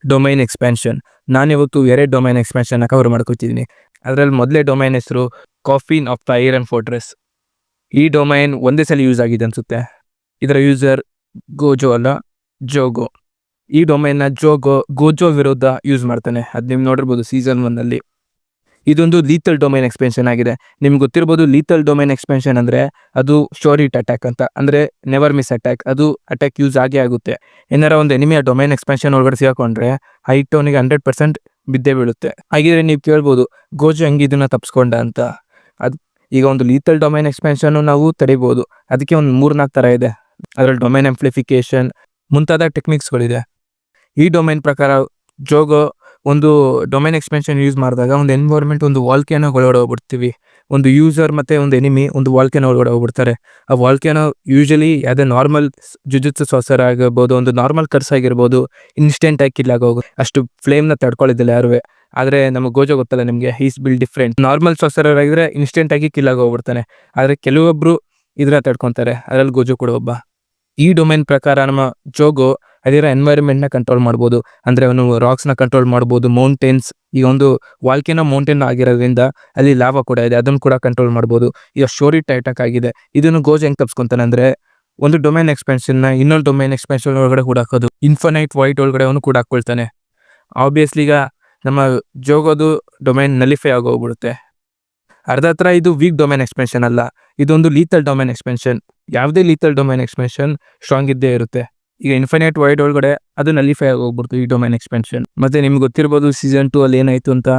Domain expansion. ನಾನಿವತ್ತು 2 domain ಎಕ್ಸ್ಪ್ಯಾನ್ಷನ್ನ cover ಮಾಡ್ಕೊತಿದ್ದೀನಿ. ಅದರಲ್ಲಿ ಮೊದಲೇ ಡೊಮೈನ್ ಹೆಸರು coffin of the iron fortress. ಈ ಡೊಮೈನ್ ಒಂದೇ ಸಲ ಯೂಸ್ ಆಗಿದೆ ಅನಿಸುತ್ತೆ. ಇದರ ಯೂಸರ್ ಗೋಜೋ ಅಲ್ಲ, ಜೋಗೋ. ಈ ಡೊಮೈನ್ನ ಗೋಜೋ ವಿರುದ್ಧ ಯೂಸ್ ಮಾಡ್ತಾನೆ. ಅದು ನೀವು ನೋಡಿರ್ಬೋದು ಸೀಸನ್ 1 ಇದೊಂದು ಲೀಥಲ್ ಡೊಮೈನ್ ಎಕ್ಸ್ಪೆನ್ಷನ್ ಆಗಿದೆ. ನಿಮ್ಗೆ ಗೊತ್ತಿರ್ಬೋದು ಲೀಥಲ್ ಡೊಮೈನ್ ಎಕ್ಸ್ಪೆನ್ಷನ್ ಅಂದರೆ ಅದು ಶೋರ್ ಹಿಟ್ ಅಟ್ಯಾಕ್ ಅಂತ, ಅಂದರೆ ನೆವರ್ ಮಿಸ್ ಅಟ್ಯಾಕ್. ಅದು ಅಟ್ಯಾಕ್ ಯೂಸ್ ಆಗೇ ಆಗುತ್ತೆ. ಏನಾರ ಒಂದು ಎನಿಮಿಯ ಡೊಮೈನ್ ಎಕ್ಸ್ಪೆನ್ಷನ್ ಒಳಗಡೆ ಸಿಗಾಕೊಂಡ್ರೆ ಹೈಟ್ ಅವನಿಗೆ 100% ಬಿದ್ದೇ ಬೀಳುತ್ತೆ. ಹಾಗಿದ್ರೆ ನೀವು ಕೇಳ್ಬೋದು ಗೋಜೋ ಹೆಂಗೆ ಇದನ್ನು ತಪ್ಪಿಸ್ಕೊಂಡ ಅಂತ. ಅದು ಈಗ ಒಂದು ಲೀಥಲ್ ಡೊಮೈನ್ ಎಕ್ಸ್ಪೆನ್ಷನ್ನು ನಾವು ತಡಿಬೋದು. ಅದಕ್ಕೆ ಒಂದು 3-4 ಥರ ಇದೆ. ಅದರಲ್ಲಿ ಡೊಮೈನ್ ಆಂಪ್ಲಿಫಿಕೇಶನ್ ಮುಂತಾದ ಟೆಕ್ನಿಕ್ಸ್ಗಳಿದೆ. ಈ ಡೊಮೈನ್ ಪ್ರಕಾರ ಜೋಗೋ ಒಂದು ಡೊಮೈನ್ ಎಕ್ಸ್ಪೆನ್ಷನ್ ಯೂಸ್ ಮಾಡಿದಾಗ ಒಂದು ಎನ್ವೈರ್ಮೆಂಟ್, ಒಂದು ವಾಲ್ಕೇನೋ ಒಳಗಡೆ ಹೋಗ್ಬಿಡ್ತೀವಿ. ಒಂದು ಯೂಸರ್ ಮತ್ತು ಒಂದು ಎನಿಮಿ ಒಂದು ವಾಲ್ಕೇನೋ ಒಳಗಡೆ ಹೋಗ್ಬಿಡ್ತಾರೆ. ಆ ವಾಲ್ಕೇನೋ ಯೂಶಲಿ ಯಾವುದೇ ನಾರ್ಮಲ್ ಜುಜುತ್ಸು ಸಾಸರ್ ಆಗಿರ್ಬೋದು, ಒಂದು ನಾರ್ಮಲ್ ಕರ್ಸ್ ಆಗಿರ್ಬೋದು, ಇನ್ಸ್ಟೆಂಟಾಗಿ ಕಿಲ್ ಆಗೋಗುತ್ತೆ. ಅಷ್ಟು ಫ್ಲೇಮ್ನ ತಡ್ಕೊಳ್ಳೋದಿಲ್ಲ ಯಾರು. ಆದರೆ ನಮಗೆ ಗೋಜೋ ಗೊತ್ತಲ್ಲ ನಿಮಗೆ, is bill different. Normal saucer ಆಗಿದ್ರೆ ಇನ್ಸ್ಟೆಂಟಾಗಿ ಕಿಲ್ ಆಗೋಗ್ಬಿಡ್ತಾನೆ. ಆದರೆ ಕೆಲವೊಬ್ಬರು ಇದನ್ನ ತಡ್ಕೊತಾರೆ, ಅದರಲ್ಲಿ ಗೋಜೋ ಕೂಡ ಒಬ್ಬ. ಈ ಡೊಮೈನ್ ಪ್ರಕಾರ ನಮ್ಮ ಜೋಗೋ ಅದರ ಎನ್ವೈರನ್ಮೆಂಟ್ನ ಕಂಟ್ರೋಲ್ ಮಾಡ್ಬೋದು. ಅಂದರೆ ಅವನು ರಾಕ್ಸ್ನ ಕಂಟ್ರೋಲ್ ಮಾಡ್ಬೋದು, ಮೌಂಟೇನ್ಸ್. ಈಗ ಒಂದು ವಾಲ್ಕೇನೋ ಮೌಂಟೇನ್ ಆಗಿರೋದ್ರಿಂದ ಅಲ್ಲಿ ಲಾವಾ ಕೂಡ ಇದೆ, ಅದನ್ನು ಕೂಡ ಕಂಟ್ರೋಲ್ ಮಾಡ್ಬೋದು. ಈಗ ಶೋರ್ ಹಿಟ್ ಅಟ್ಯಾಕ್ ಆಗಿದೆ. ಇದನ್ನು ಗೋಜೋ ಹೆಂಗೆ ತಪ್ಪಿಸ್ಕೊಂತಾನೆ ಅಂದರೆ ಒಂದು ಡೊಮೈನ್ ಎಕ್ಸ್ಪೆನ್ಷನ್ನ ಇನ್ನೊಂದು ಡೊಮೈನ್ ಎಕ್ಸ್ಪೆನ್ಷನ್ ಒಳಗಡೆ ಕೂಡ ಹಾಕೋದು. ಇನ್ಫಿನೈಟ್ ವೈಟ್ ಒಳಗಡೆ ಅವನು ಕೂಡ ಹಾಕ್ಕೊಳ್ತಾನೆ. ಆಬ್ವಿಯಸ್ಲಿ ಈಗ ನಮ್ಮ ಜೋಗೋದು ಡೊಮೈನ್ ನಲಿಫೈ ಆಗೋಗ್ಬಿಡುತ್ತೆ. ಅರ್ಧ ಹತ್ರ ಇದು ವೀಕ್ ಡೊಮೈನ್ ಎಕ್ಸ್ಪೆನ್ಷನ್ ಅಲ್ಲ, ಇದೊಂದು ಲೀಥಲ್ ಡೊಮೈನ್ ಎಕ್ಸ್ಪೆನ್ಷನ್. ಯಾವುದೇ ಲೀಥಲ್ ಡೊಮೈನ್ ಎಕ್ಸ್ಪೆನ್ಷನ್ ಸ್ಟ್ರಾಂಗ್ ಇದ್ದೇ ಇರುತ್ತೆ. ಈಗ ಇನ್ಫಿನೈಟ್ ವೈಡ್ ಒಳಗಡೆ ಅದು ನಲಿಫೈ ಆಗೋಗ್ಬಿಡ್ತು ಈ ಡೊಮೈನ್ ಎಕ್ಸ್ಪೆನ್ಷನ್. ಮತ್ತೆ ನಿಮ್ಗೆ ಗೊತ್ತಿರ್ಬೋದು ಸೀಸನ್ 2 ಅಲ್ಲಿ ಏನಾಯ್ತು ಅಂತ.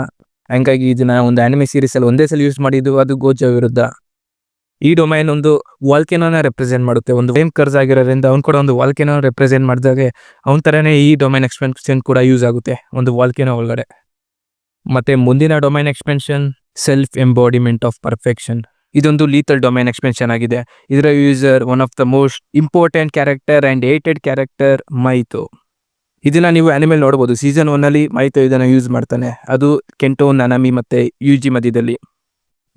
ಹಂಗಾಗಿ ಇದನ್ನ ಒಂದು ಆನಿಮೆ ಸೀರೀಸ್ ಅಲ್ಲಿ ಒಂದೇ ಸಲ ಯೂಸ್ ಮಾಡಿದ್ದು, ಅದು ಗೋಜೋ ವಿರುದ್ಧ. ಈ ಡೊಮೈನ್ ಒಂದು ವಾಲ್ಕೇನೋನ ರೆಪ್ರೆಸೆಂಟ್ ಮಾಡುತ್ತೆ. ಒಂದು ಫ್ಲೇಮ್ ಕರ್ಸ್ ಆಗಿರೋದ್ರಿಂದ ಅವ್ನು ಕೂಡ ಒಂದು ವಾಲ್ಕೇನೋ ರೆಪ್ರೆಸೆಂಟ್ ಮಾಡಿದಾಗೆ ಅವನ ಥರನೇ ಈ ಡೊಮೈನ್ ಎಕ್ಸ್ಪೆನ್ಷನ್ ಕೂಡ ಯೂಸ್ ಆಗುತ್ತೆ ಒಂದು ವಾಲ್ಕೇನೋ ಒಳಗಡೆ. ಮತ್ತೆ ಮುಂದಿನ domain expansion self embodiment of perfection. ಇದೊಂದು ಲೀಥಲ್ ಡೊಮೈನ್ ಎಕ್ಸ್ಪೆನ್ಷನ್ ಆಗಿದೆ. ಇದರ user one of the most important character and hated character Mahito. ಇದನ್ನ ನೀವು ಆನಿಮೆ ನೋಡ್ಬೋದು. ಸೀಸನ್ 1 ಮೈತೋ ಇದನ್ನು ಯೂಸ್ ಮಾಡ್ತಾನೆ. ಅದು ಕೆಂಟೋ, ನನಾಮಿ ಮತ್ತು ಯೂಜಿ ಮಧ್ಯದಲ್ಲಿ.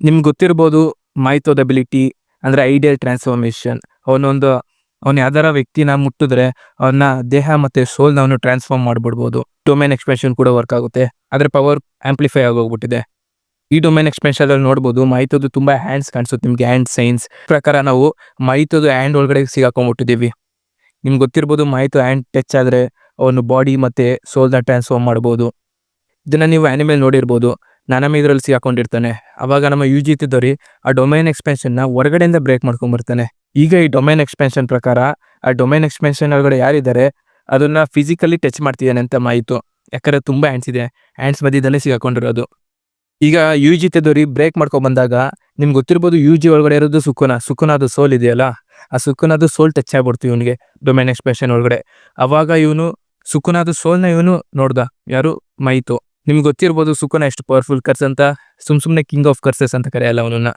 ನಿಮ್ಗೆ ಗೊತ್ತಿರ್ಬೋದು ಮೈತೋದ ಎಬಿಲಿಟಿ ಅಂದರೆ ಐಡಿಯಲ್ ಟ್ರಾನ್ಸ್ಫಾರ್ಮೇಷನ್. ಅವನು ಯಾವ್ದಾರ ವ್ಯಕ್ತಿನ ಮುಟ್ಟಿದ್ರೆ ಅವನ್ನ ದೇಹ ಮತ್ತು ಸೋಲ್ನ ಅವನು ಟ್ರಾನ್ಸ್ಫಾರ್ಮ್ ಮಾಡಿಬಿಡ್ಬೋದು. ಡೊಮೈನ್ ಎಕ್ಸ್ಪೆನ್ಷನ್ ಕೂಡ ವರ್ಕ್ ಆಗುತ್ತೆ. ಅದರ ಪವರ್ ಆಂಪ್ಲಿಫೈ ಆಗೋಗ್ಬಿಟ್ಟಿದೆ. ಈ ಡೊಮೈನ್ ಎಕ್ಸ್ಪೆನ್ಷನ್ ಅಲ್ಲಿ ನೋಡ್ಬೋದು ಮೈತೋದು ತುಂಬ ಹ್ಯಾಂಡ್ಸ್ ಕಾಣಿಸುತ್ತೆ ನಿಮಗೆ. ಹ್ಯಾಂಡ್ ಸೈನ್ಸ್ ಪ್ರಕಾರ ನಾವು ಮೈತೋದು ಹ್ಯಾಂಡ್ ಒಳಗಡೆ ಸಿಗಾಕೊಂಡ್ಬಿಟ್ಟಿದ್ದೀವಿ. ನಿಮ್ಗೆ ಗೊತ್ತಿರ್ಬೋದು ಮೈತೋ ಹ್ಯಾಂಡ್ ಟಚ್ ಆದರೆ ಅವನು ಬಾಡಿ ಮತ್ತು ಸೋಲ್ನ ಟ್ರಾನ್ಸ್ಫಾರ್ಮ್ ಮಾಡ್ಬೋದು. ಇದನ್ನು ನೀವು ಆನಿಮೇಲ್ ನೋಡಿರ್ಬೋದು. ನಾನಮಿ ಇದರಲ್ಲಿ ಸಿಗಾಕೊಂಡಿರ್ತಾನೆ. ಅವಾಗ ನಮ್ಮ ಯುಜಿತಿದೋರಿ ಆ ಡೊಮೈನ್ ಎಕ್ಸ್ಪೆನ್ಷನ್ನ ಹೊರಗಡೆಯಿಂದ ಬ್ರೇಕ್ ಮಾಡ್ಕೊಂಡ್ಬರ್ತಾನೆ. ಈಗ ಈ ಡೊಮೈನ್ ಎಕ್ಸ್ಪೆನ್ಷನ್ ಪ್ರಕಾರ ಆ ಡೊಮೈನ್ ಎಕ್ಸ್ಪೆನ್ಷನ್ ಒಳಗಡೆ ಯಾರಿದ್ದಾರೆ ಅದನ್ನು ಫಿಸಿಕಲಿ ಟಚ್ ಮಾಡ್ತಿದ್ದಾನೆ ಅಂತ ಮೈತೋ. ಯಾಕಂದರೆ ತುಂಬ ಹ್ಯಾಂಡ್ಸ್ ಇದೆ, ಹ್ಯಾಂಡ್ಸ್ ಮಧ್ಯದಲ್ಲೇ ಸಿಗಾಕೊಂಡಿರೋದು. ಈಗ ಯುಜಿತಿದೋರಿ ಬ್ರೇಕ್ ಮಾಡ್ಕೊಂಡ್ಬಂದಾಗ ನಿಮ್ಗೆ ಗೊತ್ತಿರ್ಬೋದು ಯುಜಿ ಒಳಗಡೆ ಇರೋದು ಸುಕುನಾದು ಸೋಲ್ ಇದೆಯಲ್ಲ, ಆ ಸುಕುನಾದು ಸೋಲ್ ಟಚ್ ಆಗ್ಬಿಡ್ತು ಇವನಿಗೆ ಡೊಮೈನ್ ಎಕ್ಸ್ಪೆನ್ಷನ್ ಒಳಗಡೆ. ಅವಾಗ ಇವನು ಸುಕುನಾದು ಸೋಲ್ನ ಇವನು ನೋಡ್ದ, ಯಾರು ಮೈತೋ. ನಿಮ್ಗೆ ಗೊತ್ತಿರ್ಬೋದು ಸುಕುನ ಎಷ್ಟು ಪವರ್ಫುಲ್ ಕರ್ಸ್ ಅಂತ. ಸುಮ್ಮನೆ ಕಿಂಗ್ ಆಫ್ ಕರ್ಸಸ್ ಅಂತ ಕರೆಯಲ್ಲ ಅವನನ್ನ.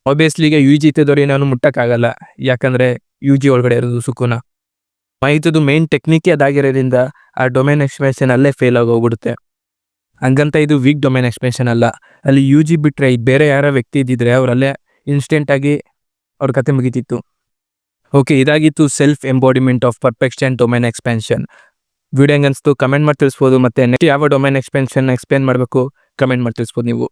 ಆಬ್ವಿಯಸ್ಲಿ ಈಗ ಯುಜಿತಿದೋರಿ ನಾನು ಮುಟ್ಟಕ್ಕಾಗಲ್ಲ, ಯಾಕಂದರೆ ಯುಜಿ ಒಳಗಡೆ ಇರೋದು ಸುಕುನ. ಮೈತೋದು ಮೇನ್ ಟೆಕ್ನಿಕೇ ಅದಾಗಿರೋದ್ರಿಂದ ಆ ಡೊಮೈನ್ ಎಕ್ಸ್ಪೆನ್ಷನ್ ಅಲ್ಲೇ ಫೇಲ್ ಆಗೋಗ್ಬಿಡುತ್ತೆ. ಹಂಗಂತ ಇದು ವೀಕ್ ಡೊಮೈನ್ ಎಕ್ಸ್ಪೆನ್ಷನ್ ಅಲ್ಲ. ಅಲ್ಲಿ ಯುಜಿ ಬಿಟ್ಟರೆ ಬೇರೆ ಯಾರೋ ವ್ಯಕ್ತಿ ಇದ್ದಿದ್ರೆ ಅವರಲ್ಲೇ ಇನ್ಸ್ಟೆಂಟಾಗಿ ಅವ್ರ ಕತೆ ಮುಗಿತಿತ್ತು. ಓಕೆ, ಇದಾಗಿತ್ತು self embodiment of perfection domain expansion. Video ಹೆಂಗೆ ಅನಿಸ್ತು ಕಮೆಂಟ್ ಮಾಡಿ ತಿಳಿಸ್ಬೋದು. ಮತ್ತು ನೆಕ್ಸ್ಟ್ ಯಾವ ಡೊಮೈನ್ ಎಕ್ಸ್ಪೆನ್ಷನ್ ಎಕ್ಸ್ಪ್ಲೇನ್ ಮಾಡಬೇಕು ಕಮೆಂಟ್ ಮಾಡಿ ತಿಳಿಸ್ಬೋದು ನೀವು.